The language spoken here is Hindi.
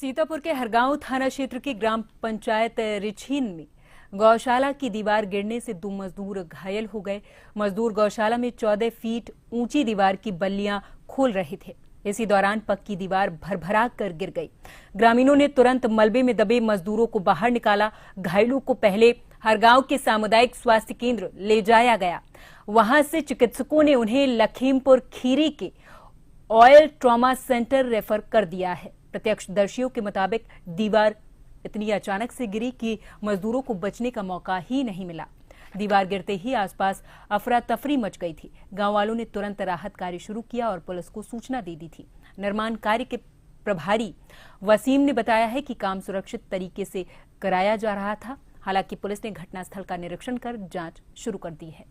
सीतापुर के हरगांव थाना क्षेत्र की ग्राम पंचायत रिछीन में गौशाला की दीवार गिरने से 2 मजदूर घायल हो गए। मजदूर गौशाला में 14 फीट ऊंची दीवार की बल्लियां खोल रहे थे। इसी दौरान पक्की दीवार भरभरा कर गिर गई। ग्रामीणों ने तुरंत मलबे में दबे मजदूरों को बाहर निकाला। घायलों को पहले हरगांव के सामुदायिक स्वास्थ्य केंद्र ले जाया गया। वहां से चिकित्सकों ने उन्हें लखीमपुर खीरी के ऑयल ट्रॉमा सेंटर रेफर कर दिया है। प्रत्यक्षदर्शियों के मुताबिक दीवार इतनी अचानक से गिरी कि मजदूरों को बचने का मौका ही नहीं मिला। दीवार गिरते ही आसपास अफरा तफरी मच गई थी। गांव वालों ने तुरंत राहत कार्य शुरू किया और पुलिस को सूचना दे दी थी। निर्माण कार्य के प्रभारी वसीम ने बताया है कि काम सुरक्षित तरीके से कराया जा रहा था। हालांकि पुलिस ने घटनास्थल का निरीक्षण कर जांच शुरू कर दी है।